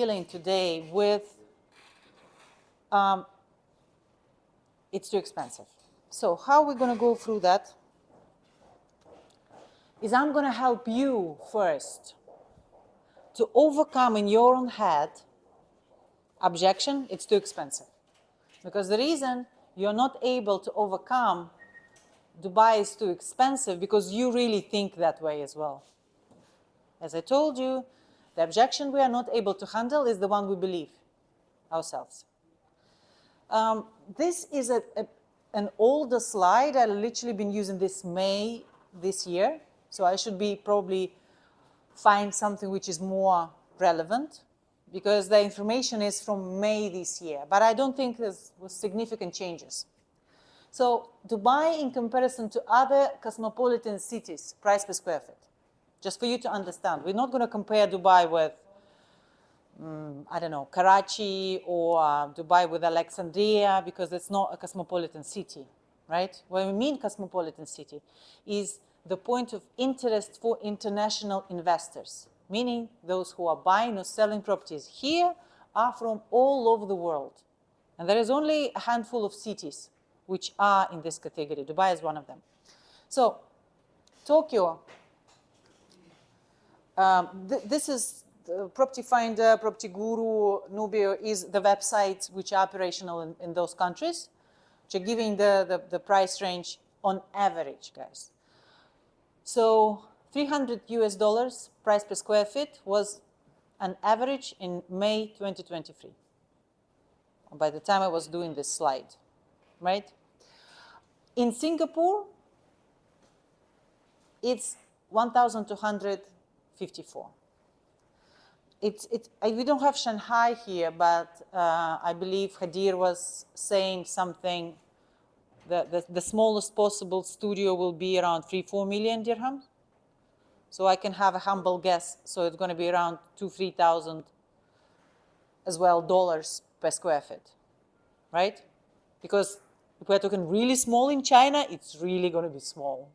dealing today with it's too expensive. So how we're going to go through that is I'm going to help you first to overcome in your own head objection, it's too expensive. Because the reason you're not able to overcome Dubai is too expensive because you really think that way as well. As I told you, the objection we are not able to handle is the one we believe ourselves. This is an older slide. I've literally been using this May this year, so I should be probably find something which is more relevant because the information is from May this year, but I don't think there was significant changes. So Dubai, in comparison to other cosmopolitan cities, price per square foot, just for you to understand. We're not going to compare Dubai with, I don't know, Karachi or Dubai with Alexandria because it's not a cosmopolitan city, right? What we mean cosmopolitan city is the point of interest for international investors, meaning those who are buying or selling properties here are from all over the world. And there is only a handful of cities which are in this category. Dubai is one of them. So Tokyo, this is the Property Finder, Property Guru, Nubio is the websites which are operational in those countries, which are giving the price range on average, guys. So $300 price per square feet was an average in May 2023, by the time I was doing this slide, right? In Singapore, it's 1,254. We don't have Shanghai here, but I believe Hadir was saying something. The smallest possible studio will be around 3-4 million dirhams. So I can have a humble guess. So it's going to be around 2,000-3,000 as well dollars per square foot, right? Because if we're talking really small in China, it's really going to be small.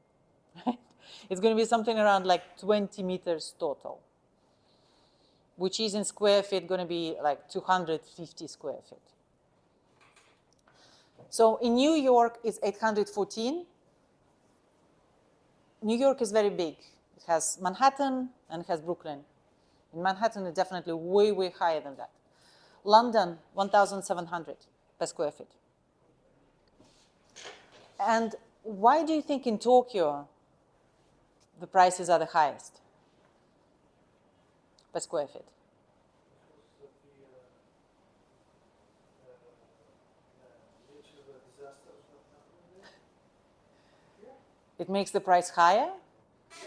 Right? It's going to be something around like 20 meters total, which is in square feet going to be like 250 square feet. So in New York, it's 814. New York is very big. It has Manhattan and it has Brooklyn. In Manhattan, it's definitely way, way higher than that. London, 1,700 per square feet. And why do you think in Tokyo the prices are the highest per square feet? It makes the price higher? They're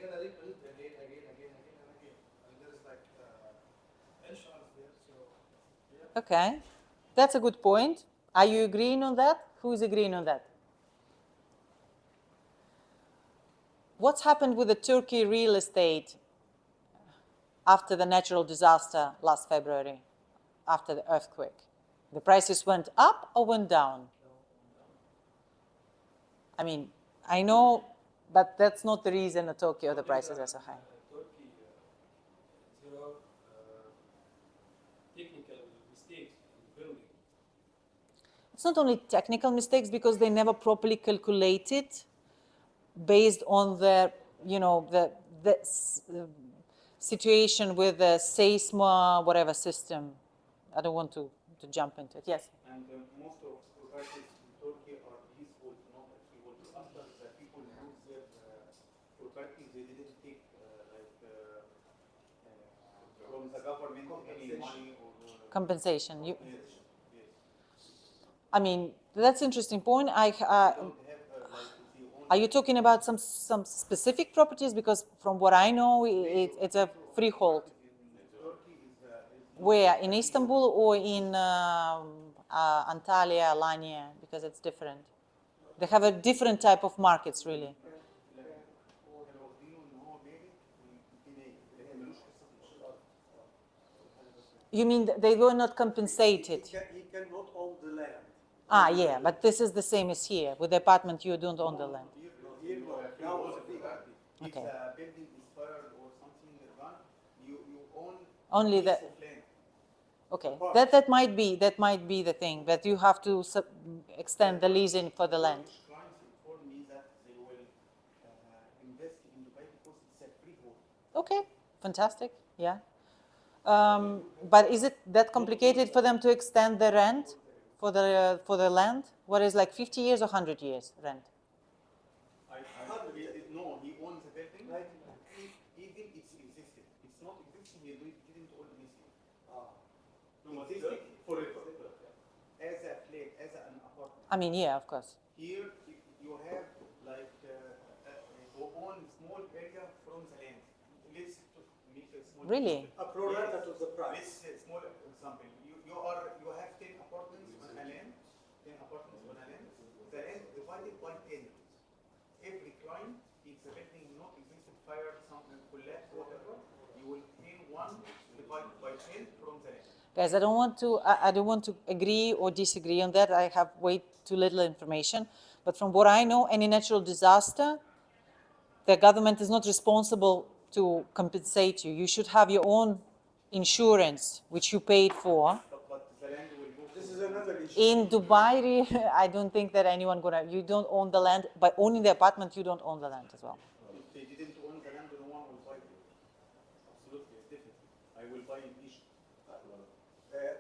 gonna rebuild again. And there's like insurance there, so yeah. Okay, that's a good point. Are you agreeing on that? Who is agreeing on that? What's happened with the Turkey real estate after the natural disaster last February, after the earthquake? The prices went up or went down? I mean, I know, but that's not the reason in Tokyo the prices are so high. Turkey, there are technical mistakes in building. It's not only technical mistakes because they never properly calculated based on the, the situation with the seisma, whatever system. I don't want to jump into it. Yes? And most of properties in Turkey are leasehold, not freehold. After the people lose their properties, they didn't take from the government any money or Compensation. Yes. I mean, that's an interesting point. Are you talking about some specific properties? Because from what I know, it's a freehold. Where? In Istanbul or in Antalya, Alanya? Because it's different. They have a different type of markets, really. You mean they were not compensated? He cannot own the land. Ah, yeah, but this is the same as here. With the apartment, you don't own the land. If the building is fired or something is done, you own Only the. Piece of land. Okay, Park. that might be the thing, that you have to extend the leasing for the land. Clients informed me that they will invest in Dubai because it's a freehold. Okay, fantastic. Yeah. But is it that complicated for them to extend the rent for the land? What is like 50 years or 100 years rent? No, he owns the building. Even it's existing. It's not existing. He didn't own anything. Existing forever. As a flat, as an apartment. I mean, yeah, of course. Here you have like you own small area from the land. Let's make a small. Really? A pro rata to the price. Let's small example. You have 10 apartments on a land. 10 apartments on a land. The land divided by 10. Every client, if the building not existed, fire, something collapse, whatever, you will pay 1 divided by 10 from the land. Guys, I don't want to agree or disagree on that. I have way too little information. But from what I know, any natural disaster, the government is not responsible to compensate you. You should have your own insurance, which you paid for. But the land will go. This is another issue. In Dubai, I don't think that you don't own the land. By owning the apartment, you don't own the land as well. If they didn't own the land, no one will buy it. Absolutely, it's different. I will buy an issue.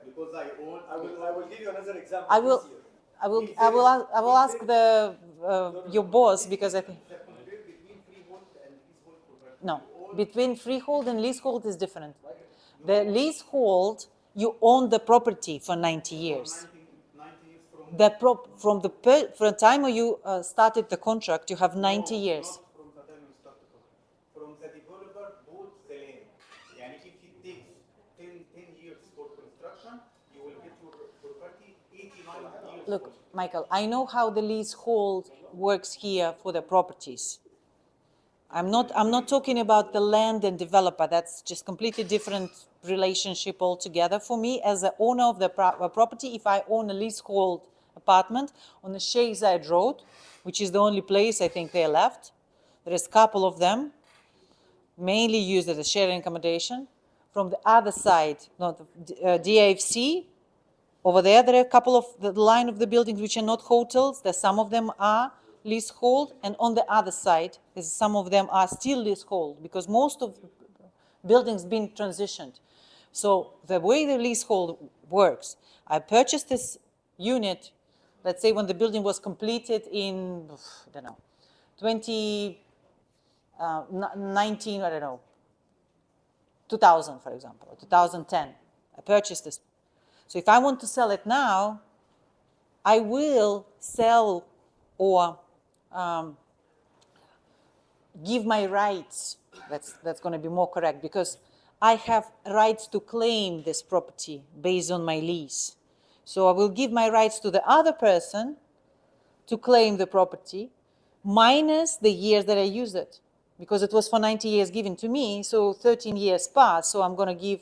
Because I own. I will give you another example. I will- this year. I will ask your boss, because I think The compare between freehold and leasehold property. no, You own between freehold and leasehold is different. The leasehold, you own the property for 90 years. 90 years from. From the time you started the contract, you have 90 years. Not from the time you start the contract. From the developer bought the land. Yani if it takes 10 years for construction, you will get your property 89 years. Look, Michael, I know how the leasehold works here for the properties. I'm not talking about the land and developer. That's just completely different relationship altogether. For me, as the owner of the property, if I own a leasehold apartment on the Shayside Road, which is the only place I think they're left, there is a couple of them, mainly used as a sharing accommodation. From the other side, not DIFC, over there are a couple of the line of the buildings which are not hotels. That some of them are leasehold, and on the other side, some of them are still leasehold, because most of buildings been transitioned. So the way the leasehold works, I purchased this unit, let's say when the building was completed in, I don't know, 2019, I don't know, 2000, for example, or 2010. I purchased this. So if I want to sell it now, I will sell or give my rights. That's going to be more correct, because I have rights to claim this property based on my lease. So I will give my rights to the other person to claim the property minus the years that I used it, because it was for 90 years given to me, so 13 years passed, so I'm going to give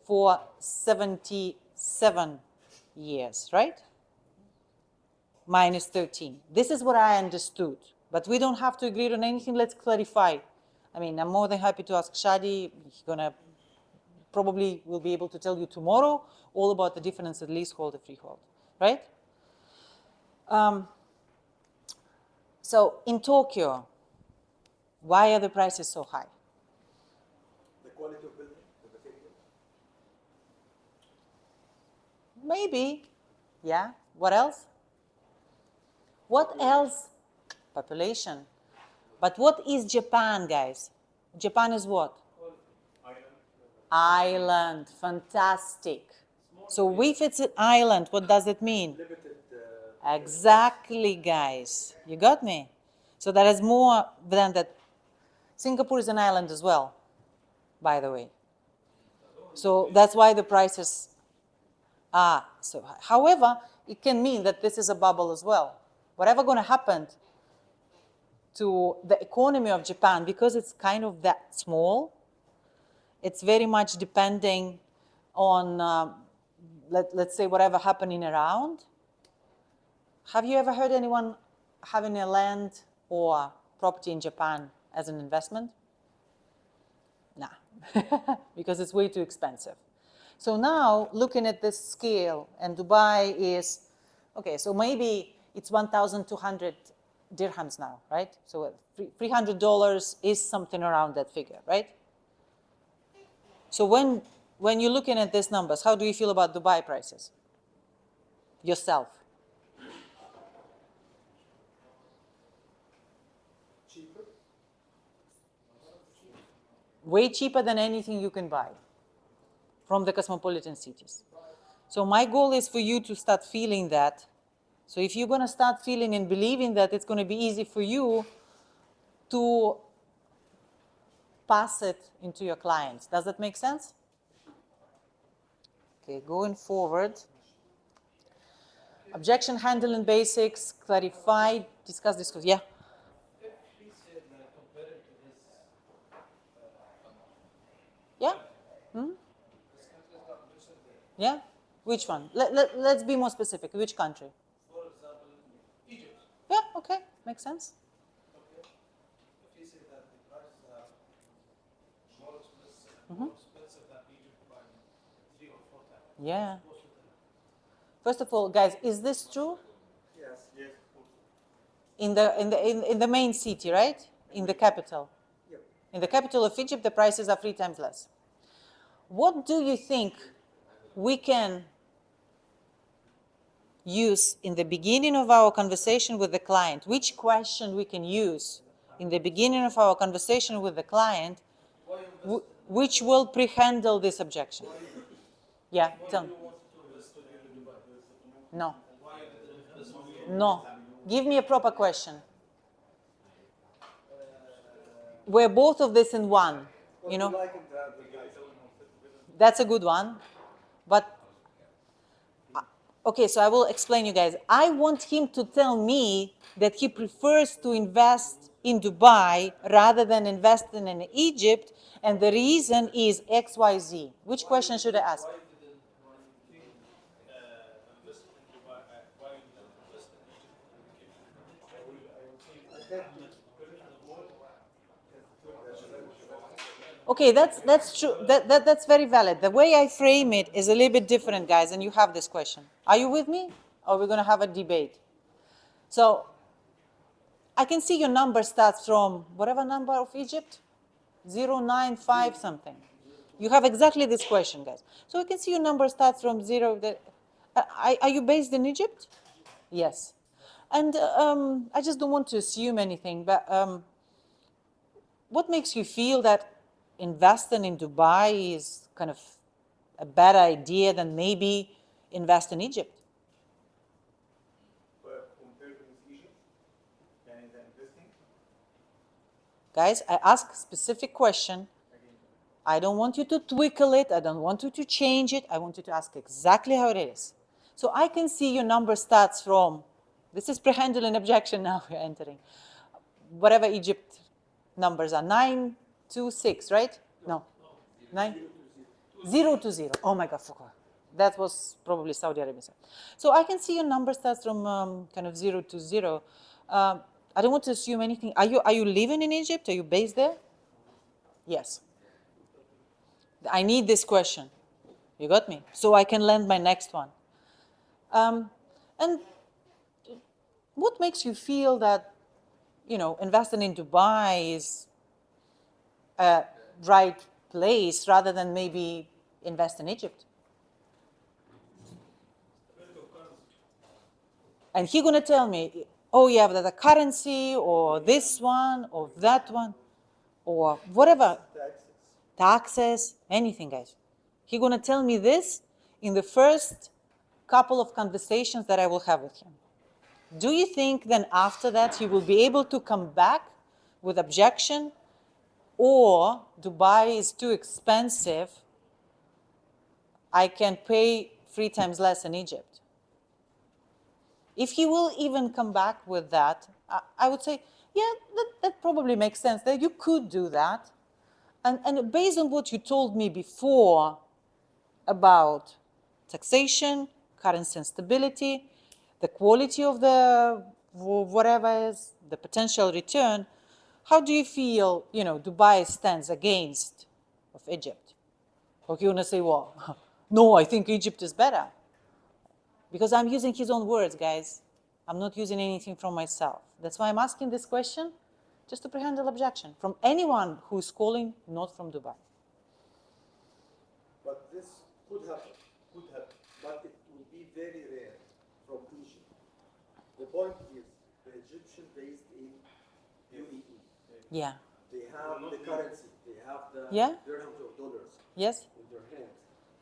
for 77 years, right? Minus 13. This is what I understood, but we don't have to agree on anything. Let's clarify. I mean, I'm more than happy to ask Shadi. He's gonna probably will be able to tell you tomorrow all about the difference of leasehold and freehold, right? So in Tokyo, why are the prices so high? The quality of building, the material. Maybe, yeah. What else? What else? Population. But what is Japan, guys? Japan is what? Island. Fantastic. So if it's an island, what does it mean? Limited. Exactly, guys. You got me? So there is more than that. Singapore is an island as well, by the way. So that's why the prices are so high. However, it can mean that this is a bubble as well. Whatever going to happen to the economy of Japan, because it's kind of that small, it's very much depending on, let's say, whatever happening around. Have you ever heard anyone having a land or property in Japan as an investment? Nah, because it's way too expensive. So now, looking at this scale, and Dubai is, okay, so maybe it's 1,200 dirhams now, right? So $300 is something around that figure, right? So when you're looking at these numbers, how do you feel about Dubai prices? Yourself? Cheaper? Way cheaper than anything you can buy from the cosmopolitan cities. So my goal is for you to start feeling that. So if you're going to start feeling and believing that, it's going to be easy for you to pass it into your clients. Does that make sense? Okay, going forward. Objection handling basics, clarify, discuss. Yeah? Yeah? Hmm? Yeah? Which one? Let's be more specific. Which country? For example, Egypt. Yeah, okay. Makes sense. Okay. If you say that the prices are more expensive than Egypt by 3 or 4 times. Yeah. Most of them. First of all, guys, is this true? Yes. Yes. In the main city, right? In the capital. Yep. In the capital of Egypt, the prices are 3 times less. What do you think we can use in the beginning of our conversation with the client? Which question we can use in the beginning of our conversation with the client, which will pre-handle this objection? Yeah, tell me. No. No. Give me a proper question. Where both of this in one, you know? That's a good one. But, okay, so I will explain you guys. I want him to tell me that he prefers to invest in Dubai rather than investing in Egypt, and the reason is X, Y, Z. Which question should I ask? Okay, that's true. That's very valid. The way I frame it is a little bit different, guys, and you have this question. Are you with me? Or we're going to have a debate? So I can see your number starts from whatever number of Egypt, 095 something. You have exactly this question, guys. So I can see your number starts from 0. Are you based in Egypt? Yes. And I just don't want to assume anything, but what makes you feel that investing in Dubai is kind of a better idea than maybe invest in Egypt? Compared with Egypt, and the investing, Guys, I ask a specific question. I don't want you to twinkle it. I don't want you to change it. I want you to ask exactly how it is. So I can see your number starts from, this is pre-handling objection now we're entering, whatever Egypt numbers are, 926, right? No. 0 to 0. Oh my God, forgot. That was probably Saudi Arabia. So I can see your number starts from kind of 0 to 0. I don't want to assume anything. Are you living in Egypt? Are you based there? Yes. I need this question. You got me? So I can land my next one. And what makes you feel that, you know, investing in Dubai is a right place rather than maybe invest in Egypt? And he's going to tell me, oh, yeah, the currency or this one or that one or whatever. Taxes, anything, guys. He's going to tell me this in the first couple of conversations that I will have with him. Do you think then after that he will be able to come back with objection, or Dubai is too expensive, I can pay 3 times less in Egypt? If he will even come back with that, I would say, yeah, that probably makes sense, that you could do that. And based on what you told me before about taxation, currency instability, the quality of the whatever is, the potential return, how do you feel, you know, Dubai stands against of Egypt. Okay, you're gonna say, well, no, I think Egypt is better. Because I'm using his own words, guys. I'm not using anything from myself. That's why I'm asking this question, just to prehandle objection from anyone who is calling not from Dubai. But this could happen, but it will be very rare from Egypt. The point is, the Egyptian based in UAE, Yeah. they have the currency, they have the Yeah. dirhams or dollars Yes? in their hands.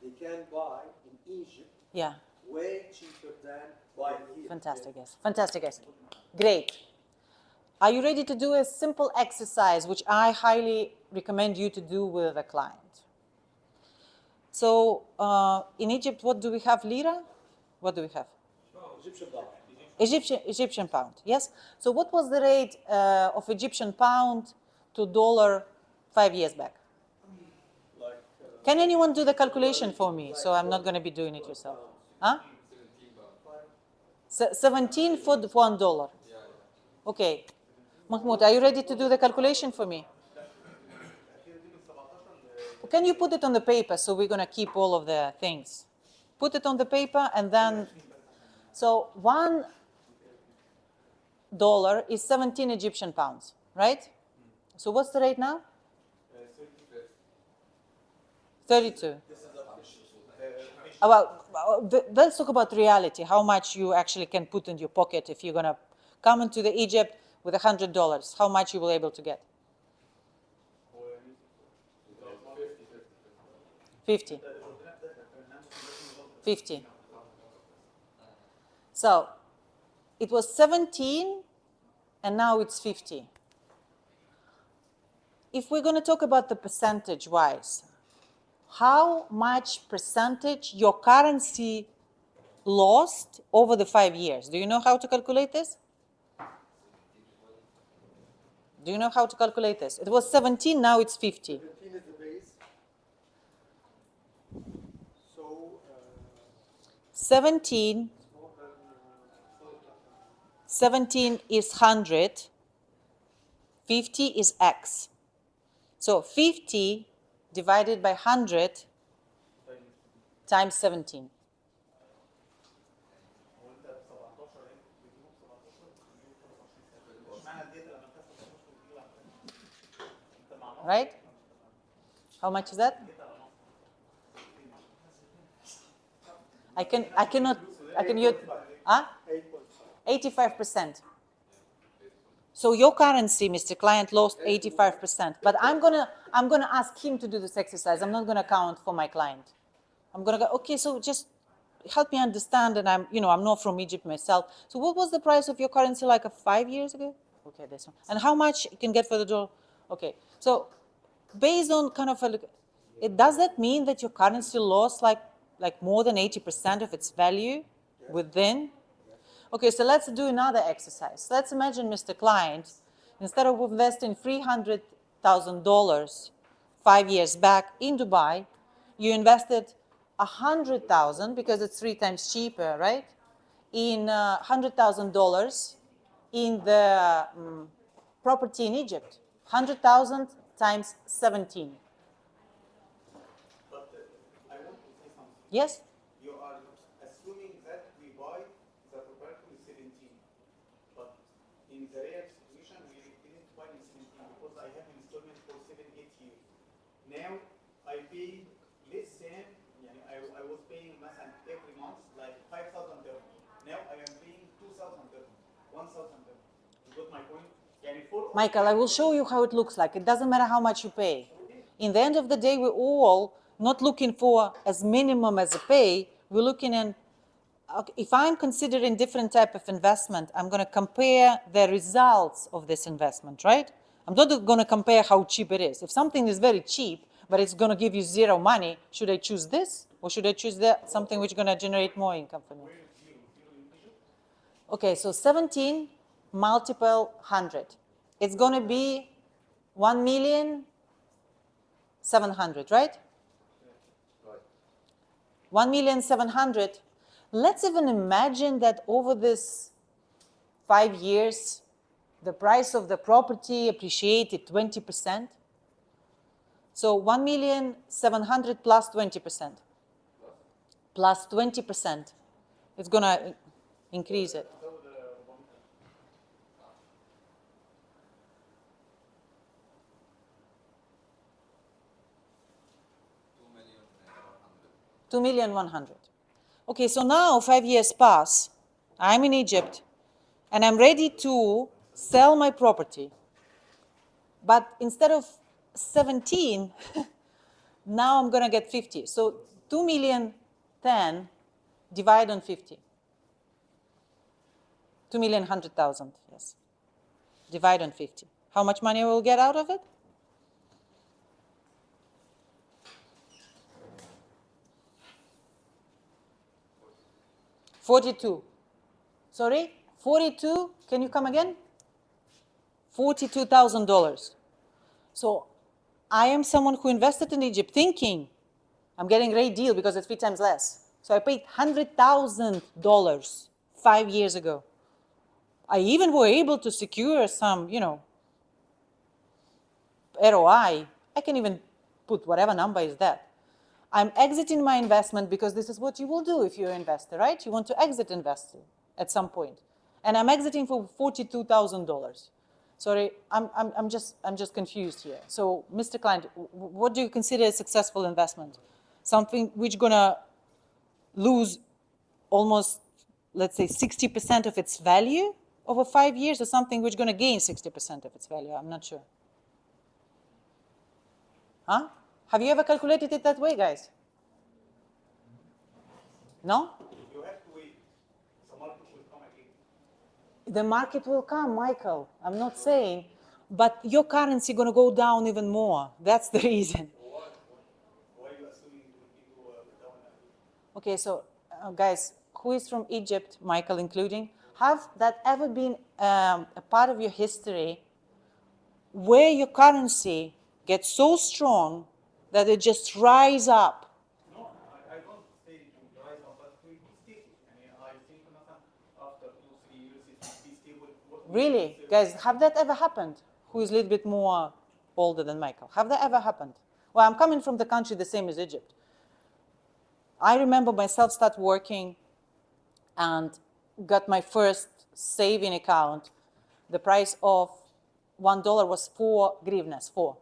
They can buy in Egypt Yeah. way cheaper than buying here. Fantastic, guys. Fantastic, guys. Great. Are you ready to do a simple exercise, which I highly recommend you to do with a client? So in Egypt, what do we have? Lira? What do we have? Egyptian dollar. Egyptian pound, yes? So what was the rate of Egyptian pound to dollar 5 years back? Can anyone do the calculation for me? So I'm not going to be doing it yourself. Huh? 17 for $1. Okay. Mahmoud, are you ready to do the calculation for me? Can you put it on the paper so we're going to keep all of the things? Put it on the paper and then, so $1 is 17 Egyptian pounds, right? So what's the rate now? 32. Well, let's talk about reality, how much you actually can put in your pocket if you're going to come into the Egypt with $100, how much you will able to get? 50. 50. So it was 17 and now it's 50. If we're going to talk about the percentage-wise, how much percentage your currency lost over the 5 years? Do you know how to calculate this? Do you know how to calculate this? It was 17, now it's 50. 17 is the base. So 17 is 100, 50 is X. So 50 divided by 100 times 17. Right? How much is that? I can use, huh? 85%. So your currency, Mr. Client, lost 85%. But I'm gonna ask him to do this exercise. I'm not gonna count for my client. I'm gonna go, okay, so just help me understand, and I'm not from Egypt myself. So what was the price of your currency like 5 years ago? Okay, this one. And how much you can get for the dollar? Okay, so based on kind of does that mean that your currency lost like more than 80% of its value within? Okay, so let's do another exercise. Let's imagine, Mr. Client, instead of investing $300,000 5 years back in Dubai, you invested 100,000 because it's 3 times cheaper, right? In $100,000 in the property in Egypt. 100,000 times 17. But I want to say something. Yes? You are assuming that we buy the property with 17. But in the real situation, we didn't buy in 17 because I have an installment for 7-8 years. Now I pay less than, I was paying every month like 5,000 dirham. Now I am paying 2,000 dirham, 1,000 dirham. You got my point? Michael, I will show you how it looks like. It doesn't matter how much you pay. In the end of the day, we're all not looking for as minimum as a pay. We're looking in, if I'm considering different type of investment, I'm going to compare the results of this investment, right? I'm not going to compare how cheap it is. If something is very cheap, but it's going to give you zero money, should I choose this? Or should I choose something which is going to generate more income for me? Okay, so 17 multiple 100. It's going to be 1,700,000, right? right. 1,700,000. Let's even imagine that over this 5 years, the price of the property appreciated 20%. So 1,700,000 plus 20%. Plus 20%. It's going to increase it. $2,100,000. Okay, so now 5 years pass. I'm in Egypt, and I'm ready to sell my property. But instead of 17, now I'm going to get 50. So 2,010,000 divide on 50. 2,100,000, yes. Divide on 50. How much money will get out of it? $42. Sorry? 42? Can you come again? $42,000. So I am someone who invested in Egypt thinking I'm getting a great deal because it's 3 times less. So I paid $100,000 5 years ago. I even were able to secure some, ROI. I can even put whatever number is that. I'm exiting my investment because this is what you will do if you're an investor, right? You want to exit investing at some point. And I'm exiting for $42,000. Sorry, I'm just confused here. So, Mr. Client, what do you consider a successful investment? Something which gonna lose almost, let's say, 60% of its value over 5 years, or something which gonna gain 60% of its value? I'm not sure. Huh? Have you ever calculated it that way, guys? No? You have to wait. The market will come again. The market will come, Michael. I'm not saying, but your currency going to go down even more. That's the reason. Why are you assuming it will go down again? Okay, so guys, who is from Egypt, Michael including, have that ever been a part of your history where your currency gets so strong that it just rise up? No, I don't say it will rise up, but we will stay. I think after 2-3 years it will be stable. Really? Guys, have that ever happened? Who is a little bit more older than Michael? Have that ever happened? Well, I'm coming from the country the same as Egypt. I remember myself start working and got my first saving account. The price of $1 was 4 grivnas, 4.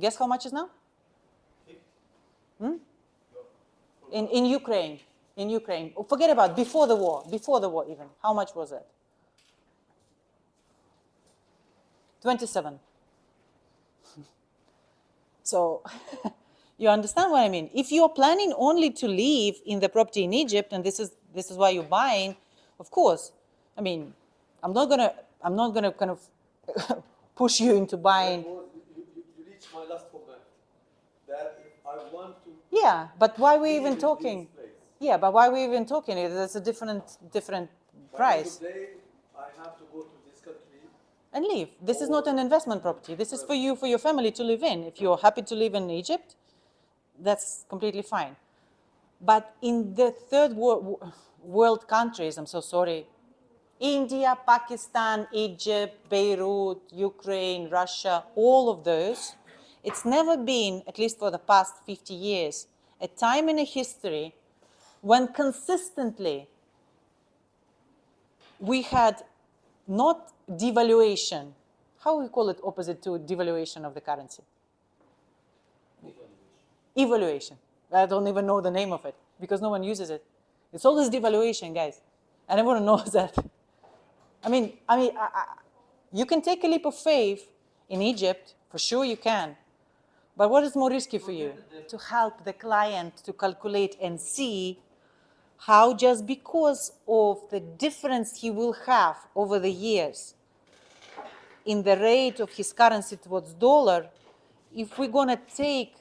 Guess how much is now? In Ukraine. In Ukraine. Oh, forget about before the war even. How much was it? 27. So you understand what I mean? If you're planning only to live in the property in Egypt, and this is why you're buying, of course. I mean, I'm not gonna kind of push you into buying. You reach my last comment. That if I want to. Yeah, but why we even in talking? this place, Yeah, but why we even talking? That's a different price. By the end of the day, I have to go to this country. And live. This is not an investment property. This is for you, for your family to live in. If you're happy to live in Egypt, that's completely fine. But in the third world countries, I'm so sorry, India, Pakistan, Egypt, Beirut, Ukraine, Russia, all of those, it's never been, at least for the past 50 years, a time in a history when consistently we had not devaluation. How we call it opposite to devaluation of the currency? Evaluation. I don't even know the name of it because no one uses it. It's always devaluation, guys, and everyone knows that. I mean, you can take a leap of faith in Egypt, for sure you can. But what is more risky for you? To help the client to calculate and see how, just because of the difference he will have over the years in the rate of his currency towards dollar, if we're going to take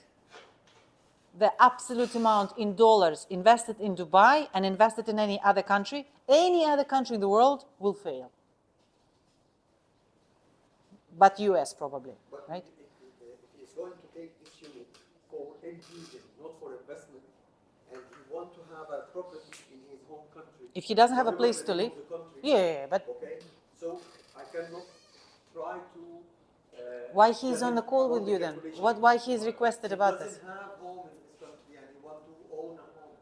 the absolute amount in dollars invested in Dubai and invested in any other country in the world will fail. But US probably, But right? if he's going to take this unit for end using, not for investment, and he want to have a property in his home country. If he doesn't have a whatever place the to name live, of the country, yeah, but okay, so I cannot try to Why he's on the call about with the you then? calculation. Why he's requested He about this? doesn't have home in this country and he wants to own a home.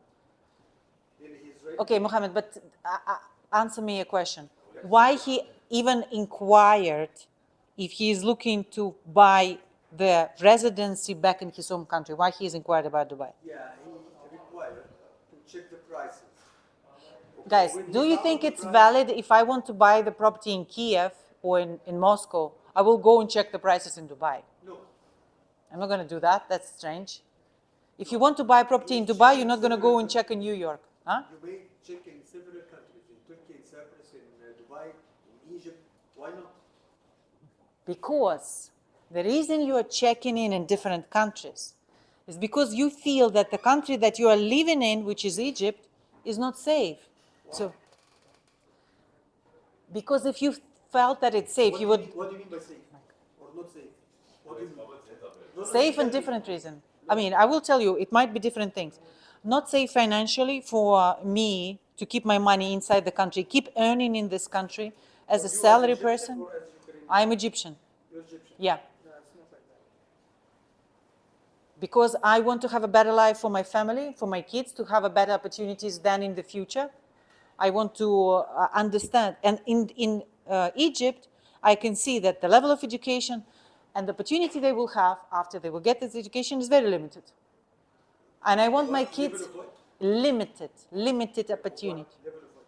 Maybe he's ready. Okay, Mohammed, but answer me a question. Why he even inquired if he is looking to buy the residency back in his home country? Why he is inquired about Dubai? Yeah, he required to check the prices. Okay, Guys, when do he you found think the it's price- valid if I want to buy the property in Kiev or in Moscow, I will go and check the prices in Dubai? No. I'm not going to do that. That's strange. If you want to buy property in Dubai, you're not going to go and check in New York. Huh? You may check in several countries, in Turkey, in Cyprus, in Dubai, in Egypt. Why not? Because the reason you are checking in different countries is because you feel that the country that you are living in, which is Egypt, is not safe. So, because if you felt that it's safe, you would. What do you mean by safe? Or not safe? What do you mean? No, Safe and tell me. different reason. I mean, I will tell you, it might be different things. Not safe financially for me to keep my money inside the country, keep earning in this country as a You salary Egyptian person. or as Ukrainian? I'm Egyptian. You're Egyptian. Yeah. No, it's not like that. Because I want to have a better life for my family, for my kids, to have a better opportunities than in the future. I want to understand. And in Egypt, I can see that the level of education and the opportunity they will have after they will get this education is very limited. And I want my kids limited opportunity. Level of what?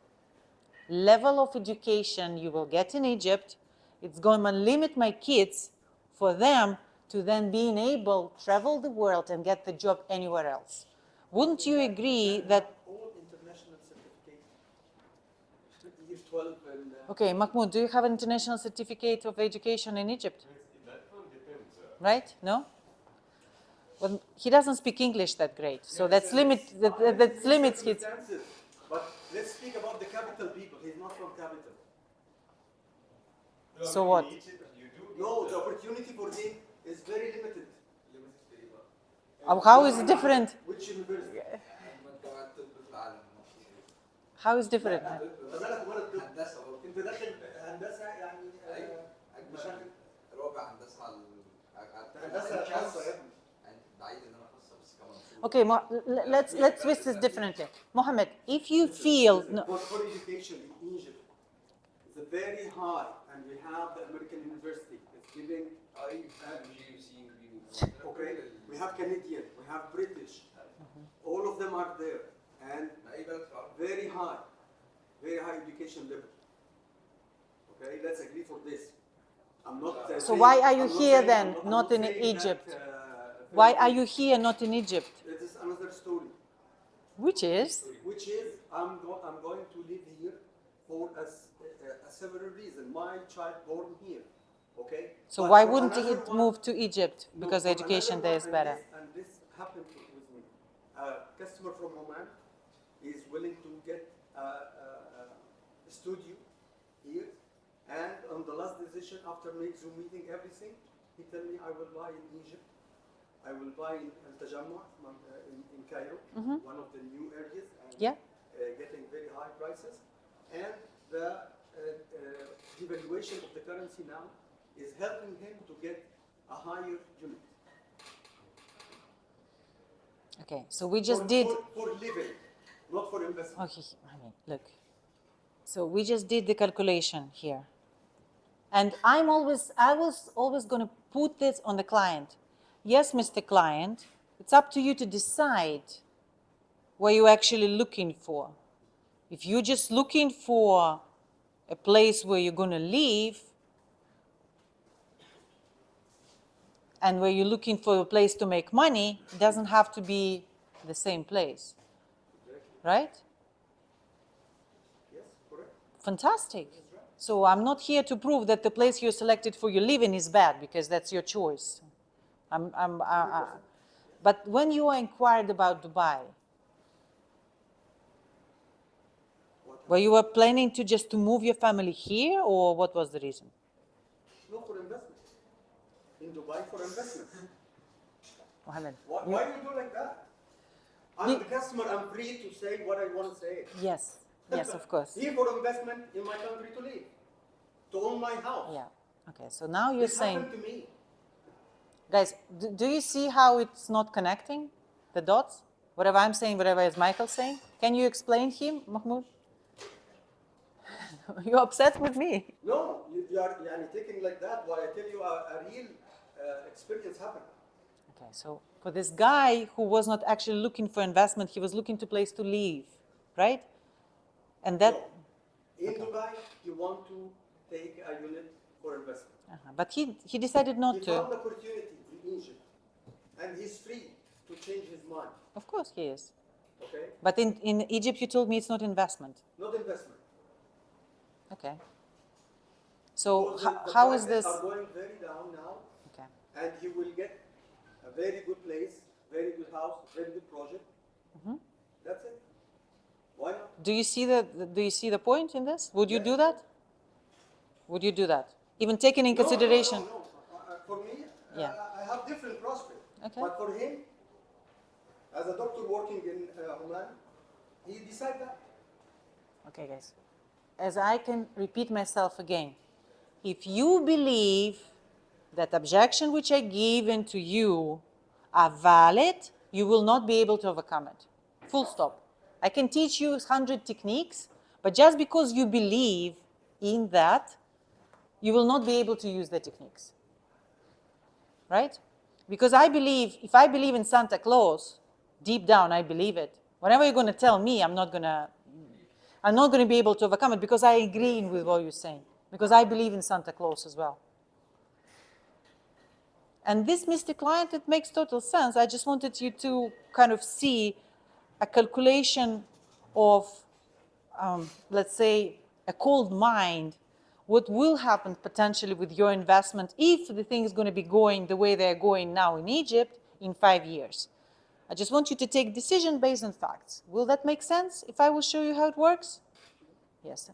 Level of education you will get in Egypt, it's going to limit my kids for them to then being able to travel the world and get the job anywhere else. Wouldn't you agree that? All international certificates. Year 12 and... Okay, Mahmoud, do you have an international certificate of education in Egypt? Right? No? Well, he doesn't speak English that great, so that limits his. But let's speak about the capital people. He's not from capital. So what? No, the opportunity for him is very limited. How is it different? Which university? How is different? خلي ولا الطب. انت داخل هندسه يعني مش رابع هندسه على هندسه خاصه يا ابني. بعيد ان انا خاصه بس كمان Okay, let's twist this differently. Mohammed, if you feel For education in Egypt, it's very high, and we have the American University. It's giving. Okay, we have Canadian, we have British. All of them are there, and very high education level. Okay, let's agree for this. I'm not. So why are you here then, not in Egypt? Why are you here, not in Egypt? It is another story. Which is? I'm going to live here for a several reason. My child born here, okay? So But why for wouldn't another he one- move to Egypt? Because No, the for education another there one, is better. And this happened with me. A customer from Oman is willing to get a studio here, and on the last decision, after make Zoom meeting, everything, he tell me I will buy in Egypt. I will buy in Al Tajamma in Cairo, one of the new areas, and Yeah. Getting very high prices. And the devaluation of the currency now is helping him to get a higher unit. Okay, so we just did. For living, not for investment. Okay, I mean, look. So we just did the calculation here. And I was always going to put this on the client. Yes, Mr. Client, it's up to you to decide what you're actually looking for. If you're just looking for a place where you're going to live, and where you're looking for a place to make money, it doesn't have to be the same place. Right? Yes, correct. Fantastic. So I'm not here to prove that the place you selected for your living is bad, because that's your choice. But when you inquired about Dubai, were you planning to just to move your family here, or what was the reason? No, for investment. In Dubai for investment. Mohammed. Why you do like that? I'm the customer, I'm free to say what I want to say. Yes, yes, of course. Here for investment in my country to live, to own my house. Yeah. Okay, so now you're This saying, happened to me. guys, do you see how it's not connecting the dots? Whatever I'm saying, whatever is Michael saying? Can you explain him, Mahmoud? You're upset with me. No, you are taking like that while I tell you a real experience happened. Okay, so for this guy who was not actually looking for investment, he was looking to place to live, right? And that, No. In Dubai, you want to take a unit for investment. but he decided He not to. found opportunity in Egypt, and he's free to change his mind. Of course he is. Okay, But in Egypt, you told me it's not investment. not investment. Okay. So Because the how is prices this? are going very down now, Okay. and he will get a very good place, very good house, very good project. That's it. Why not? Do you see the point in this? Would you Yes. do that? Would you do that? Even taking in consideration. No. For me, Yeah. I have different prospects. Okay. But for him, as a doctor working in Oman, he decided that. Okay, guys. As I can repeat myself again, if you believe that objection which I given to you are valid, you will not be able to overcome it. Full stop. I can teach you 100 techniques, but just because you believe in that, you will not be able to use the techniques. Right? Because I believe, if I believe in Santa Claus, deep down I believe it. Whatever you're going to tell me, I'm not going to be able to overcome it because I agree with what you're saying. Because I believe in Santa Claus as well. And this mystic client, it makes total sense. I just wanted you to kind of see a calculation of, let's say, a cold mind, what will happen potentially with your investment if the thing is going to be going the way they're going now in Egypt in 5 years. I just want you to take decision based on facts. Will that make sense if I will show you how it works? Yes.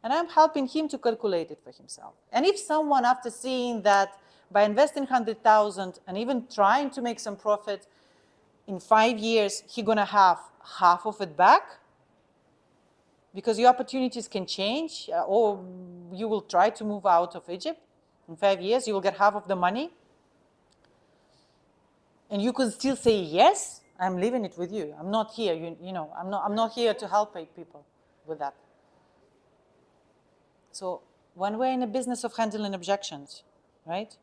And I'm helping him to calculate it for himself. And if someone, after seeing that by investing 100,000 and even trying to make some profit, in 5 years, he's going to have half of it back, because your opportunities can change, or you will try to move out of Egypt. In 5 years, you will get half of the money. And you could still say, yes, I'm leaving it with you. I'm not here, I'm not here to help people with that. So when we're in a business of handling objections, right?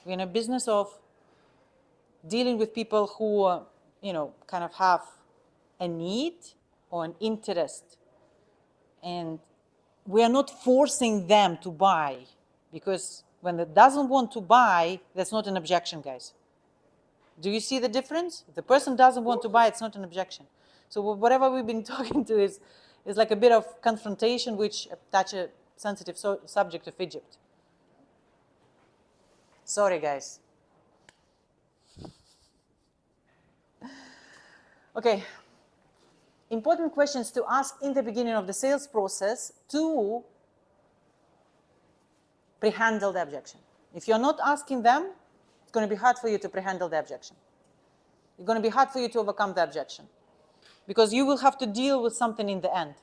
We're in a business of dealing with people who, kind of have a need or an interest. And we are not forcing them to buy, because when they doesn't want to buy, that's not an objection, guys. Do you see the difference? If the person doesn't want to buy, it's not an objection. So whatever we've been talking to is like a bit of confrontation, which touch a sensitive subject of Egypt. Sorry, guys. Okay. Important questions to ask in the beginning of the sales process to pre-handle the objection. If you're not asking them, it's going to be hard for you to pre-handle the objection. It's going to be hard for you to overcome the objection, because you will have to deal with something in the end.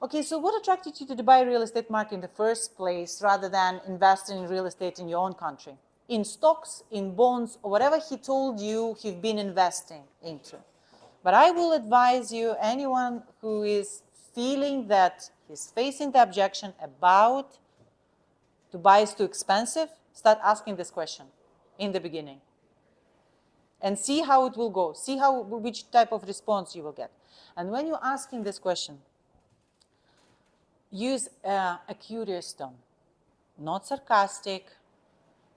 Okay, so what attracted you to the Dubai real estate market in the first place, rather than investing in real estate in your own country? In stocks, in bonds, or whatever he told you he's been investing into. But I will advise you, anyone who is feeling that he's facing the objection about Dubai is too expensive, start asking this question in the beginning. And see how it will go. See which type of response you will get. And when you're asking this question, use a curious tone, not sarcastic,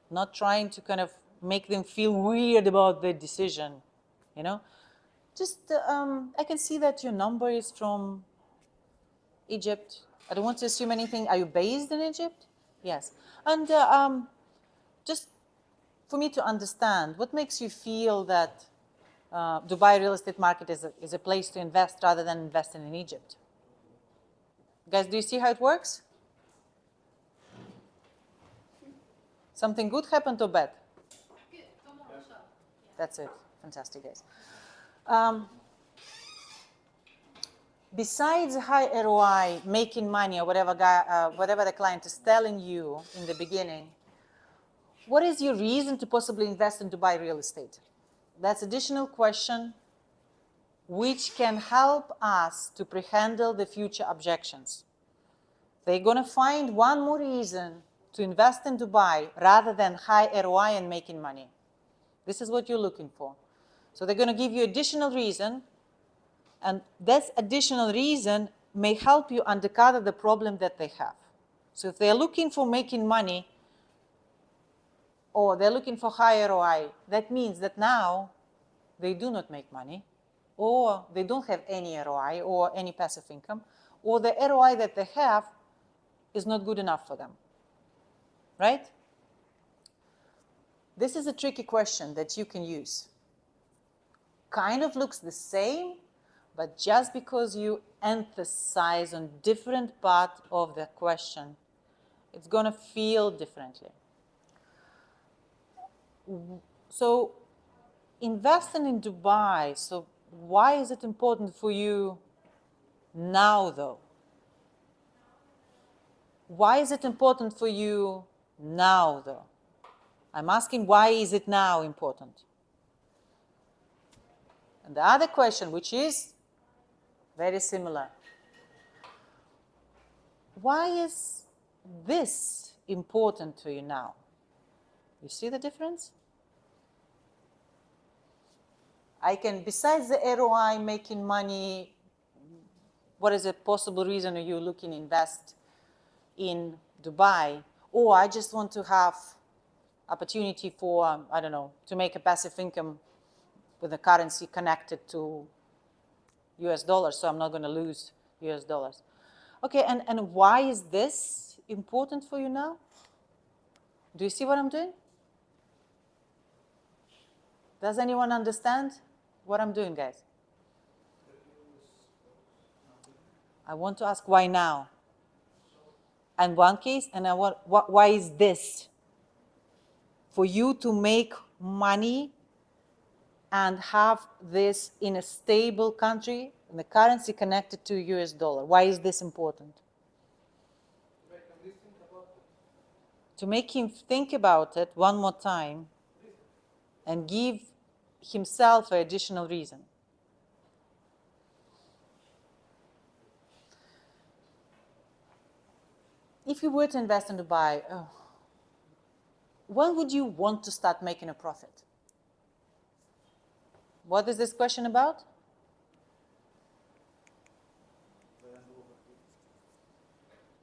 not trying to kind of make them feel weird about the decision, Just, I can see that your number is from Egypt. I don't want to assume anything. Are you based in Egypt? Yes. And just for me to understand, what makes you feel that Dubai real estate market is a place to invest rather than investing in Egypt? Guys, do you see how it works? Something good happened or bad? Good. That's it. Fantastic, guys. besides high ROI, making money, or whatever the client is telling you in the beginning, what is your reason to possibly invest in Dubai real estate? That's additional question which can help us to pre-handle the future objections. They're going to find one more reason to invest in Dubai rather than high ROI and making money. This is what you're looking for. So they're going to give you additional reason, and this additional reason may help you undercover the problem that they have. So if they're looking for making money or they're looking for high ROI, that means that now they do not make money, or they don't have any ROI or any passive income, or the ROI that they have is not good enough for them, right? This is a tricky question that you can use. Kind of looks the same, but just because you emphasize on different part of the question, it's going to feel differently. So investing in Dubai, so why is it important for you now though? Why is it important for you now though? I'm asking, why is it now important? And the other question, which is very similar, why is this important to you now? You see the difference? I can, besides the ROI, making money, what is a possible reason are you looking to invest in Dubai? Or I just want to have opportunity for, I don't know, to make a passive income with a currency connected to US dollars, so I'm not going to lose US dollars. Okay, and why is this important for you now? Do you see what I'm doing? Does anyone understand what I'm doing, guys? I want to ask why now. And one case, and why is this? For you to make money and have this in a stable country, and the currency connected to US dollar. Why is this important? To make him think about it one more time and give himself an additional reason. If you were to invest in Dubai, when would you want to start making a profit? What is this question about?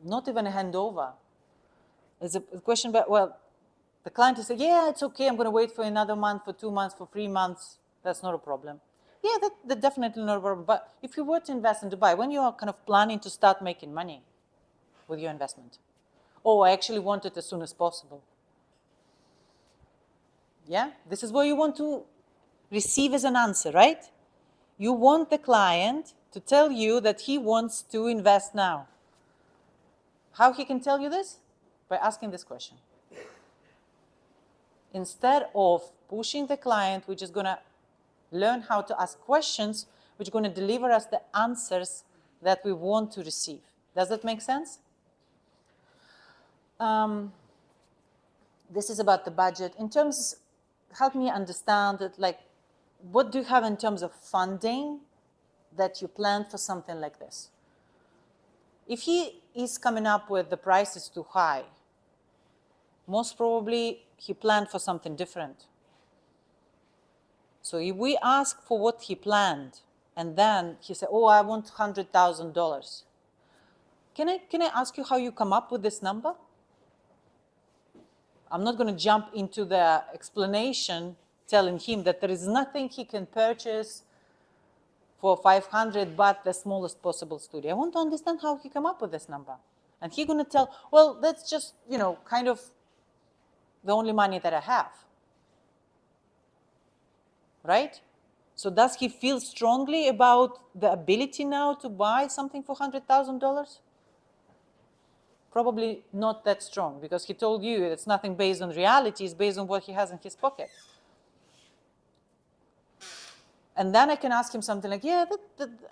Not even a handover. It's a question about, well, the client is saying, yeah, it's okay, I'm going to wait for another month, for 2 months, for 3 months. That's not a problem. Yeah, that's definitely not a problem. But if you were to invest in Dubai, when you are kind of planning to start making money with your investment, or I actually want it as soon as possible. Yeah, this is what you want to receive as an answer, right? You want the client to tell you that he wants to invest now. How he can tell you this? By asking this question. Instead of pushing the client, we're just going to learn how to ask questions which are going to deliver us the answers that we want to receive. Does that make sense? This is about the budget. In terms, help me understand it, like, what do you have in terms of funding that you plan for something like this? If he is coming up with the price is too high, most probably he planned for something different. So if we ask for what he planned, and then he said, oh, I want $100,000. Can I ask you how you come up with this number? I'm not going to jump into the explanation telling him that there is nothing he can purchase for 500 but the smallest possible studio. I want to understand how he came up with this number. And he's going to tell, well, that's just, kind of the only money that I have. Right? So does he feel strongly about the ability now to buy something for $100,000? Probably not that strong, because he told you it's nothing based on reality, it's based on what he has in his pocket. And then I can ask him something like, yeah,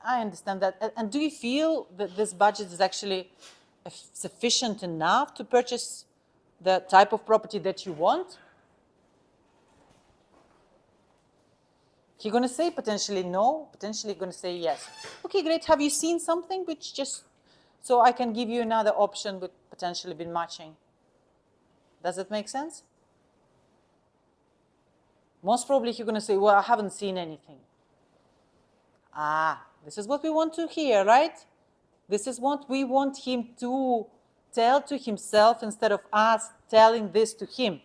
I understand that. And do you feel that this budget is actually sufficient enough to purchase the type of property that you want? He's going to say potentially no, potentially going to say yes. Okay, great. Have you seen something which just, so I can give you another option with potentially been matching? Does it make sense? Most probably you're going to say, well, I haven't seen anything. This is what we want to hear, right? This is what we want him to tell to himself instead of us telling this to him,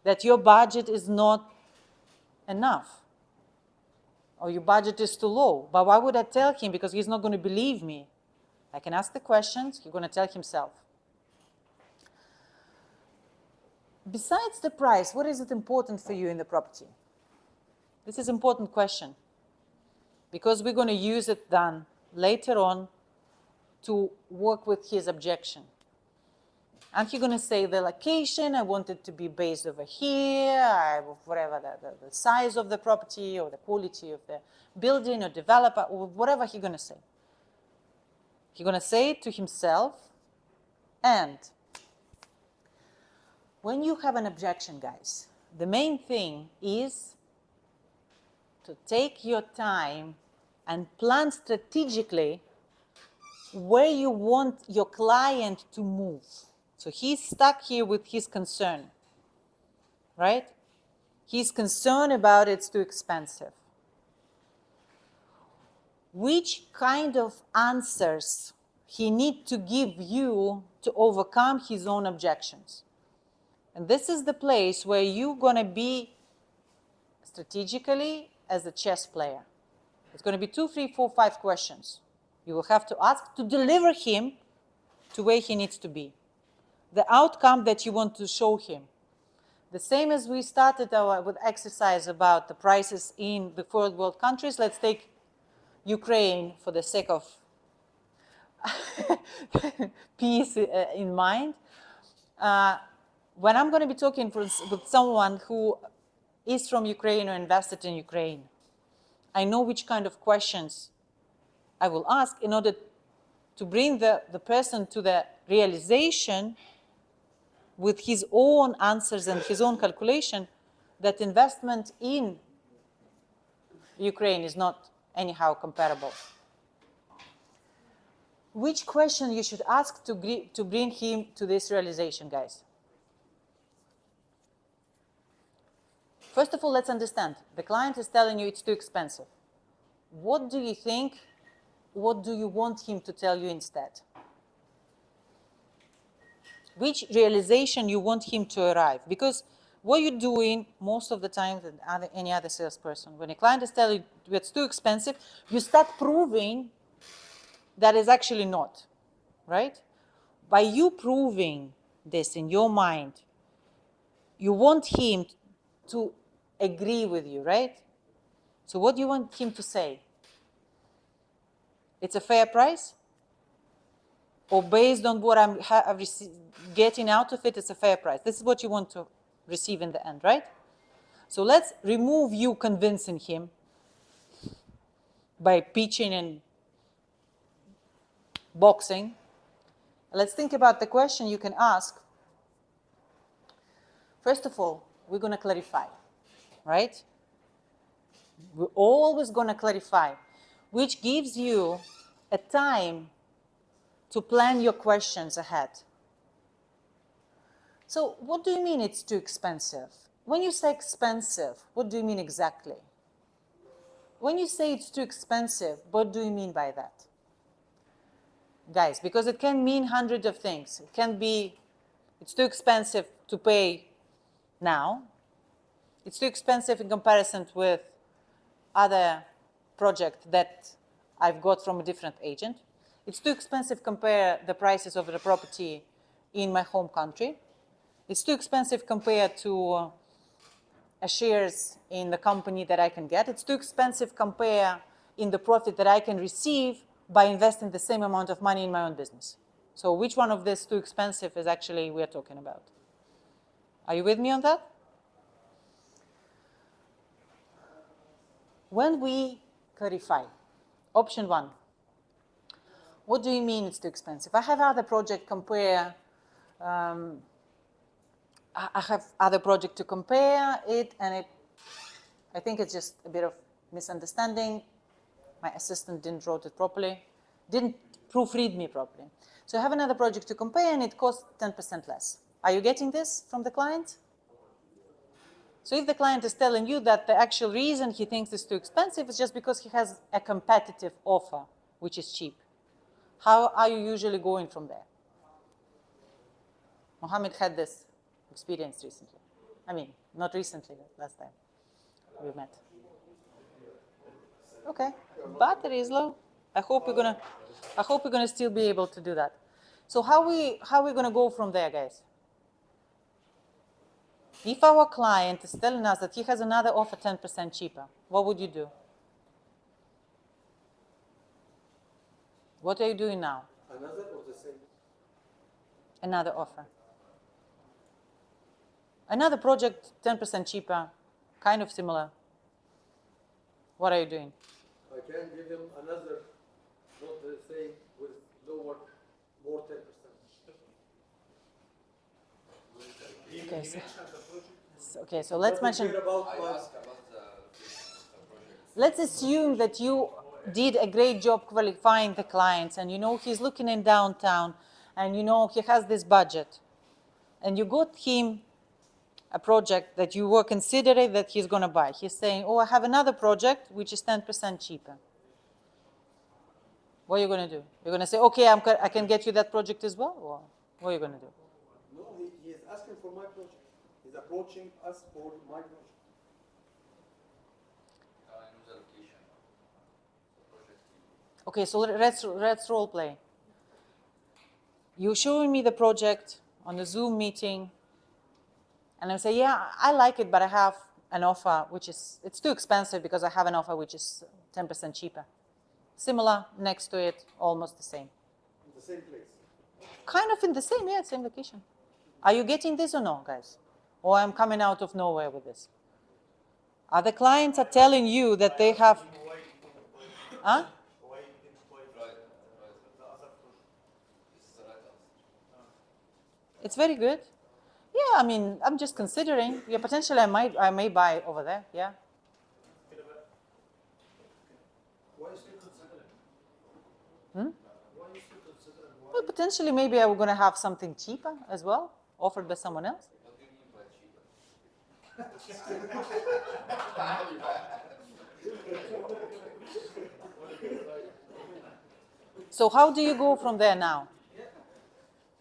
that your budget is not enough or your budget is too low. But why would I tell him? Because he's not going to believe me. I can ask the questions, he's going to tell himself. Besides the price, what is it important for you in the property? This is an important question because we're going to use it then later on to work with his objection. And he's going to say the location, I want it to be based over here, whatever the size of the property or the quality of the building or developer or whatever he's going to say. He's going to say it to himself. And when you have an objection, guys, the main thing is to take your time and plan strategically where you want your client to move. So he's stuck here with his concern, right? He's concerned about it's too expensive. Which kind of answers he needs to give you to overcome his own objections? And this is the place where you're going to be strategically as a chess player. It's going to be 2, 3, 4, 5 questions you will have to ask to deliver him to where he needs to be. The outcome that you want to show him. The same as we started with exercise about the prices in the third world countries. Let's take Ukraine for the sake of peace in mind. When I'm going to be talking with someone who is from Ukraine or invested in Ukraine, I know which kind of questions I will ask in order to bring the person to the realization with his own answers and his own calculation that investment in Ukraine is not anyhow comparable. Which question you should ask to bring him to this realization, guys? First of all, let's understand. The client is telling you it's too expensive. What do you think? What do you want him to tell you instead? Which realization you want him to arrive? Because what you're doing most of the time than any other salesperson, when a client is telling you it's too expensive, you start proving that it's actually not, right? By you proving this in your mind, you want him to agree with you, right? So what do you want him to say? It's a fair price? Or based on what I'm getting out of it, it's a fair price. This is what you want to receive in the end, right? So let's remove you convincing him by pitching and boxing. Let's think about the question you can ask. First of all, we're going to clarify, right? We're always going to clarify, which gives you a time to plan your questions ahead. So what do you mean it's too expensive? When you say expensive, what do you mean exactly? When you say it's too expensive, what do you mean by that? Guys, because it can mean hundreds of things. It can be, it's too expensive to pay now. It's too expensive in comparison with other project that I've got from a different agent. It's too expensive compare the prices of the property in my home country. It's too expensive compared to shares in the company that I can get. It's too expensive compare in the profit that I can receive by investing the same amount of money in my own business. So which one of these too expensive is actually we're talking about? Are you with me on that? When we clarify. Option 1. What do you mean it's too expensive? I have other project compare. I have other project to compare it, and I think it's just a bit of misunderstanding. My assistant didn't wrote it properly, didn't proofread me properly. So I have another project to compare, and it costs 10% less. Are you getting this from the client? So if the client is telling you that the actual reason he thinks it's too expensive is just because he has a competitive offer, which is cheap, how are you usually going from there? Mohammed had this experience recently. I mean, not recently, last time we met. Okay, battery is low. I hope we're gonna still be able to do that. So how we gonna go from there, guys? If our client is telling us that he has another offer 10% cheaper, what would you do? What are you doing now? Another or the same? Another offer. Another project 10% cheaper, kind of similar. What are you doing? I can give him another, not the same, with lower, more 10%. Okay, so let's mention. About I my, asked about the project. Let's assume that you did a great job qualifying the clients, and you know he's looking in downtown, and you know he has this budget, and you got him a project that you were considering that he's going to buy. He's saying, oh, I have another project which is 10% cheaper. What are you going to do? You're going to say, okay, I can get you that project as well? Or what are you going to do? no, he is asking for my project. He's approaching us for my project. I know the location. The project. Okay, so let's role play. You're showing me the project on a Zoom meeting, and I say, yeah, I like it, but I have an offer which is, it's too expensive because I have an offer which is 10% cheaper. Similar, next to it, almost the same. In the same place. Kind of in the same, yeah, same location. Are you getting this or no, guys? Or I'm coming out of nowhere with this? Other clients are telling you that they have, huh? Why you didn't buy Right. the other project? This is the right answer. It's very good. Yeah, I mean, I'm just considering. Yeah, potentially I may buy over there, yeah. Why are you still considering? Hmm? Why are you still considering? Why? Well, potentially maybe I was going to have something cheaper as well, offered by someone else. What do you mean by cheaper? So how do you go from there now? Yeah.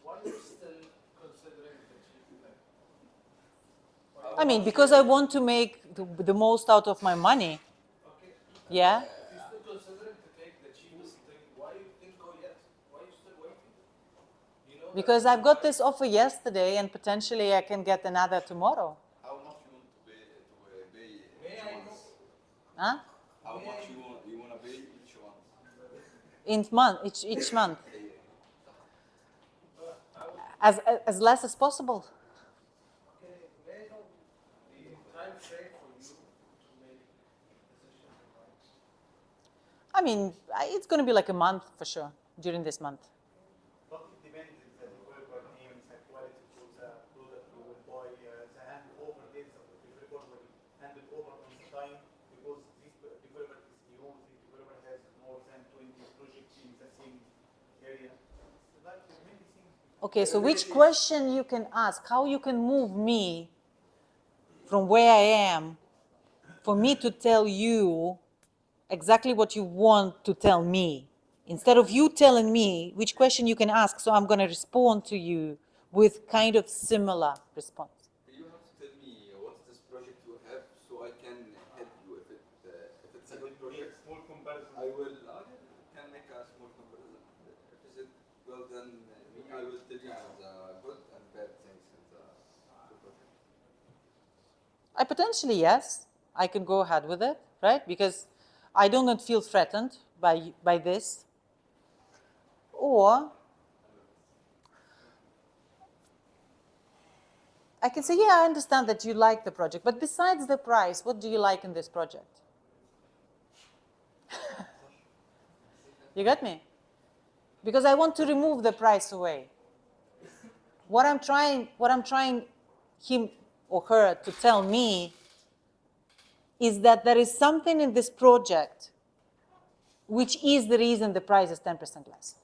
Why are you still considering the cheap thing? I mean, because I want to make the most out of my money. Okay. Yeah. If you're still considering to take the cheapest thing, why you didn't go yet? Why are you still waiting? You know Because that I've got this offer yesterday and potentially I can get another tomorrow. How much you want to pay May each I month? Huh? How much you want to pay each month? Each month. As less as possible. Okay, may I know the time frame for you to make decision? I mean, it's going to be like a month for sure during this month. But it depends if the developer names the quality for the product you will buy, the handover dates of the developer will hand it over on time because this developer is new, this developer has more than 20 projects in the same area. So that many things. Okay, so which question you can ask? How you can move me from where I am for me to tell you exactly what you want to tell me? Instead of you telling me which question you can ask, so I'm going to respond to you with kind of similar response. You have to tell me what's this project you have so I can help you if it's a good project. Small comparison. I can make a small comparison. If it's well then I will tell you the good and bad things in the project. Potentially, yes, I can go ahead with it, right? Because I do not feel threatened by this. Or I can say, yeah, I understand that you like the project, but besides the price, what do you like in this project? You got me? Because I want to remove the price away. What I'm trying him or her to tell me is that there is something in this project which is the reason the price is 10% less.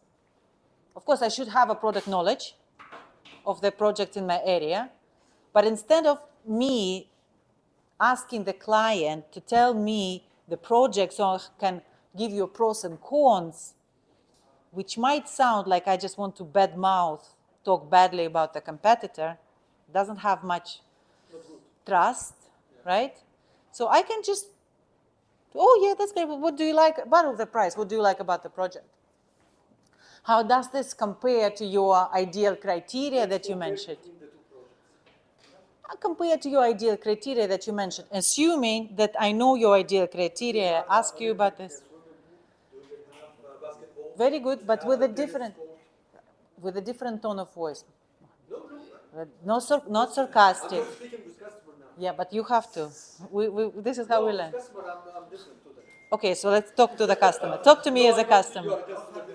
Of course, I should have a product knowledge of the project in my area, but instead of me asking the client to tell me the project so I can give you pros and cons, which might sound like I just want to badmouth, talk badly about the competitor, doesn't have much trust, right? So I can just, oh yeah, that's great, but what do you like about the price? What do you like about the project? How does this compare to your ideal criteria that you mentioned? Compare to your ideal criteria that you mentioned, assuming that I know your ideal criteria, I ask you about this. Very good, but with a different tone of voice. Not sarcastic. I'm speaking with customer now. Yeah, but you have to. This is how we learn. Customer, I'm different to them. Okay, so let's talk to the customer. Talk to me as a customer. You are a customer.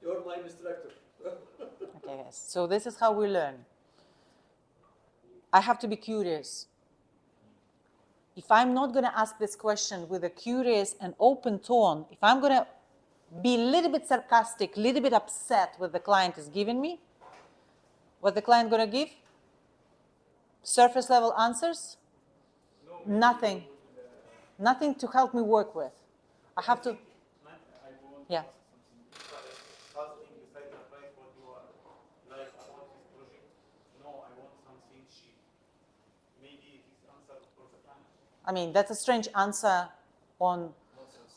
You're my instructor. Okay, guys. So this is how we learn. I have to be curious. If I'm not going to ask this question with a curious and open tone, if I'm going to be a little bit sarcastic, a little bit upset with the client is giving me, what the client going to give? Surface level answers? Nothing. Nothing to help me work with. I have to, yeah. Asking beside the price what you are like about this project. No, I want something cheap. Maybe his answer for the client. I mean, that's a strange answer on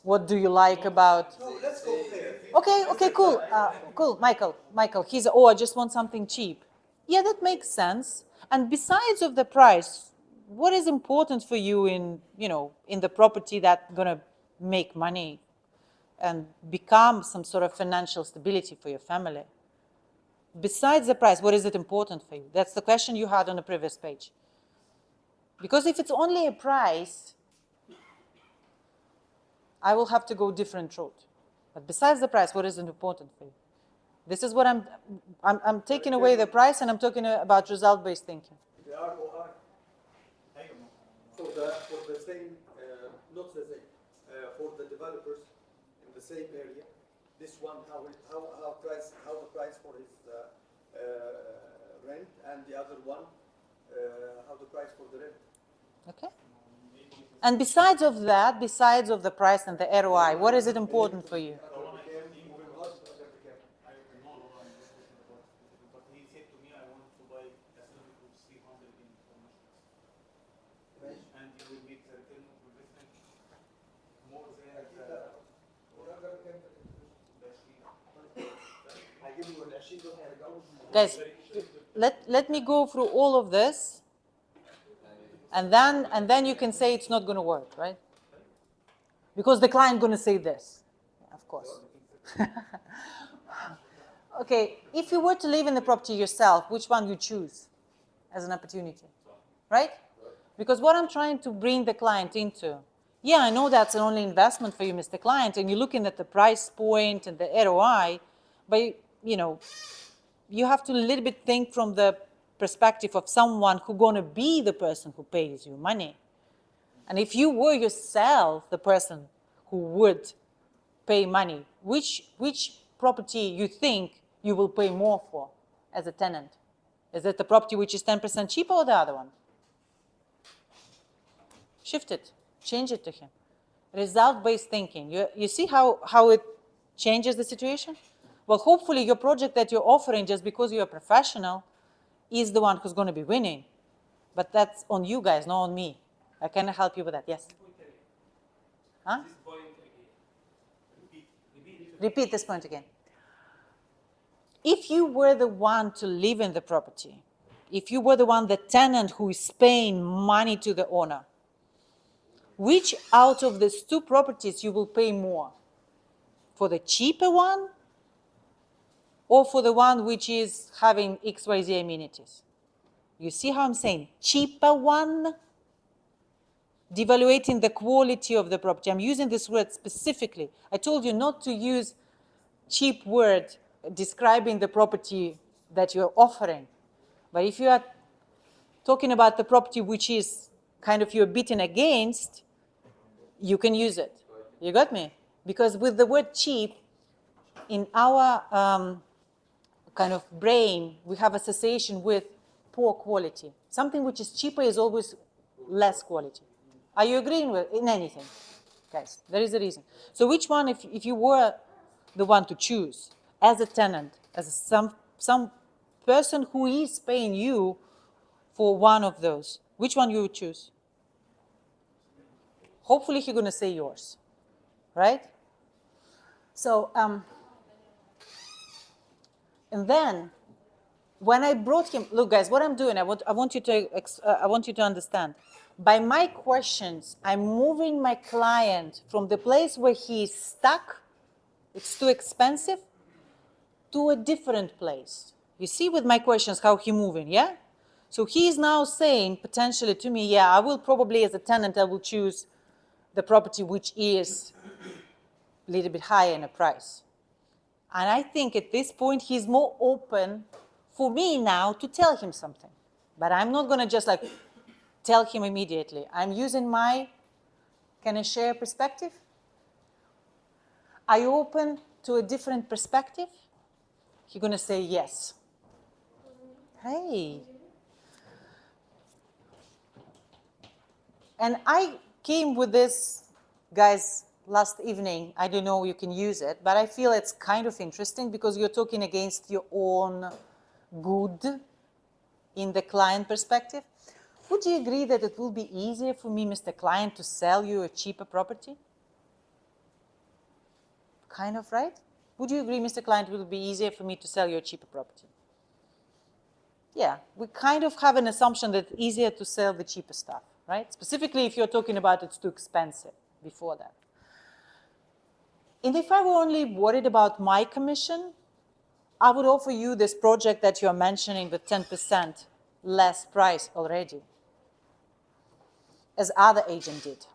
what do you like about. No, let's go there. Okay, cool. Cool, Michael, he's, oh, I just want something cheap. Yeah, that makes sense. And besides of the price, what is important for you in, in the property that's gonna make money and become some sort of financial stability for your family? Besides the price, what is it important for you? That's the question you had on the previous page. Because if it's only a price, I will have to go different route. But besides the price, what is important for you? This is what I'm taking away the price and I'm talking about result-based thinking. The ROI. For the same, not the same, for the developers in the same area, this one how the price for his rent, and the other one how the price for the rent. Okay. And besides of that, besides of the price and the ROI, what is it important for you? But he said to me, I want to buy a 300 in commercials. And you will make the return of investment more than Guys, let me go through all of this, and then you can say it's not going to work, right? Because the client going to say this, of course. Okay, if you were to live in the property yourself, which one you choose as an opportunity, right? Because what I'm trying to bring the client into, yeah, I know that's an only investment for you, Mr. Client, and you're looking at the price point and the ROI, but you have to a little bit think from the perspective of someone who's going to be the person who pays you money. And if you were yourself the person who would pay money, which property you think you will pay more for as a tenant? Is it the property which is 10% cheaper or the other one? Shift it, change it to him. Result-based thinking. You see how it changes the situation? Well, hopefully your project that you're offering, just because you're a professional, is the one who's going to be winning. But that's on you guys, not on me. I cannot help you with that. Yes? Huh? Repeat this point again. If you were the one to live in the property, if you were the tenant who is paying money to the owner, which out of these two properties you will pay more? For the cheaper one or for the one which is having XYZ amenities? You see how I'm saying? Cheaper one? devaluating the quality of the property. I'm using this word specifically. I told you not to use cheap word describing the property that you're offering. But if you are talking about the property which is kind of you're bidding against, you can use it. You got me? Because with the word cheap, in our kind of brain, we have association with poor quality. Something which is cheaper is always less quality. Are you agreeing with in anything? Guys, there is a reason. So which one, if you were the one to choose as a tenant, as some person who is paying you for one of those, which one you would choose? Hopefully he's going to say yours, right? So, and then when I brought him, look, guys, what I'm doing, I want you to understand. By my questions, I'm moving my client from the place where he is stuck, it's too expensive, to a different place. You see with my questions how he's moving, yeah? So he is now saying potentially to me, yeah, I will probably as a tenant, I will choose the property which is a little bit higher in a price. And I think at this point, he's more open for me now to tell him something. But I'm not going to just like tell him immediately. I'm using my, can I share perspective? Are you open to a different perspective? He's going to say yes. Hey. And I came with this, guys, last evening. I don't know you can use it, but I feel it's kind of interesting because you're talking against your own good in the client perspective. Would you agree that it will be easier for me, Mr. Client, to sell you a cheaper property? Kind of, right? Would you agree, Mr. Client, it will be easier for me to sell you a cheaper property? Yeah, we kind of have an assumption that it's easier to sell the cheaper stuff, right? Specifically if you're talking about it's too expensive before that. And if I were only worried about my commission, I would offer you this project that you're mentioning with 10% less price already, as other agent did.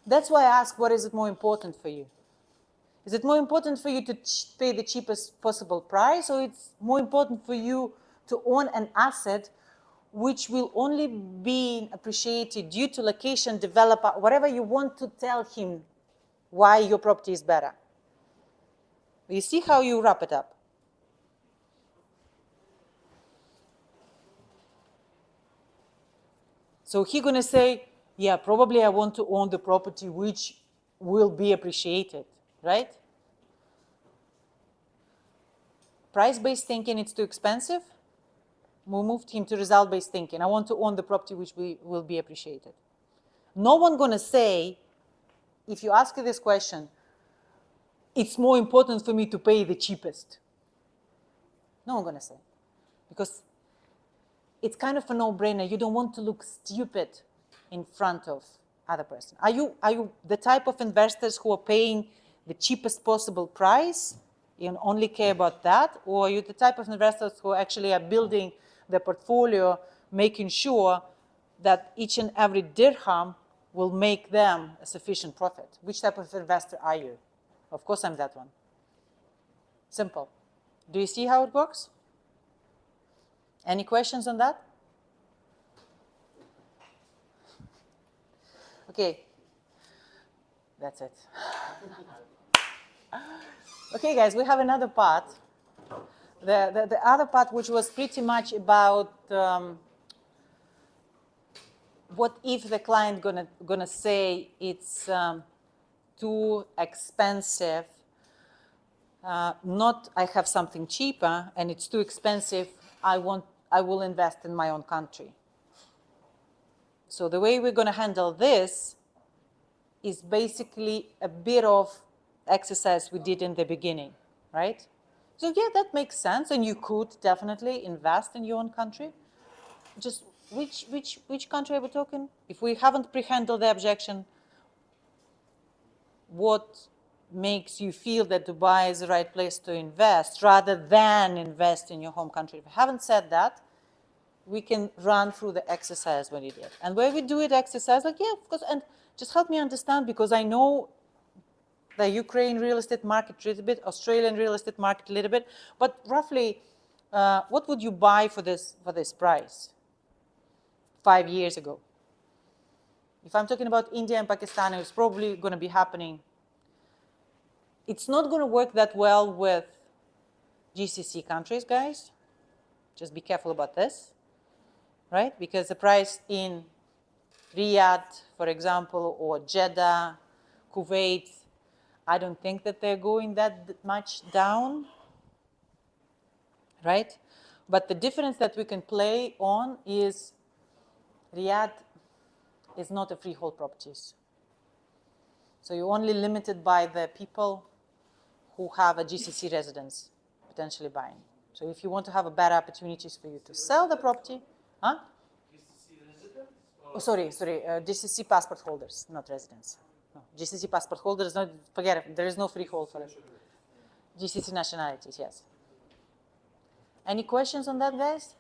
That's why I ask, what is it more important for you? Is it more important for you to pay the cheapest possible price, or it's more important for you to own an asset which will only be appreciated due to location, developer, whatever you want to tell him why your property is better? You see how you wrap it up? So he's going to say, yeah, probably I want to own the property which will be appreciated, right? Price-based thinking, it's too expensive. We moved him to result-based thinking. I want to own the property which will be appreciated. No one going to say, if you ask this question, it's more important for me to pay the cheapest. No one going to say. Because it's kind of a no-brainer. You don't want to look stupid in front of other person. Are you the type of investors who are paying the cheapest possible price and only care about that? Or are you the type of investors who actually are building the portfolio, making sure that each and every dirham will make them a sufficient profit? Which type of investor are you? Of course, I'm that one. Simple. Do you see how it works? Any questions on that? Okay, that's it. Okay, guys, we have another part. The other part, which was pretty much about what if the client gonna say it's too expensive, not I have something cheaper and it's too expensive, I will invest in my own country. So the way we're gonna handle this is basically a bit of exercise we did in the beginning, right? So yeah, that makes sense, and you could definitely invest in your own country. Just which country are we talking? If we haven't pre-handled the objection, what makes you feel that Dubai is the right place to invest rather than invest in your home country? If I haven't said that, we can run through the exercise when you did. And where we do it exercise, like, yeah, of course, and just help me understand, because I know the Ukraine real estate market a little bit, Australian real estate market a little bit, but roughly, what would you buy for this price 5 years ago? If I'm talking about India and Pakistan, it's probably going to be happening. It's not going to work that well with GCC countries, guys. Just be careful about this, right? Because the price in Riyadh, for example, or Jeddah, Kuwait, I don't think that they're going that much down, right? But the difference that we can play on is Riyadh is not a freehold properties. So you're only limited by the people who have a GCC residence potentially buying. So if you want to have a better opportunities for you to sell the property, huh? GCC residents? Oh, sorry, GCC passport holders, not residents. No, GCC passport holders, not, forget it, there is no freehold for it. GCC nationalities, yes. Any questions on that, guys?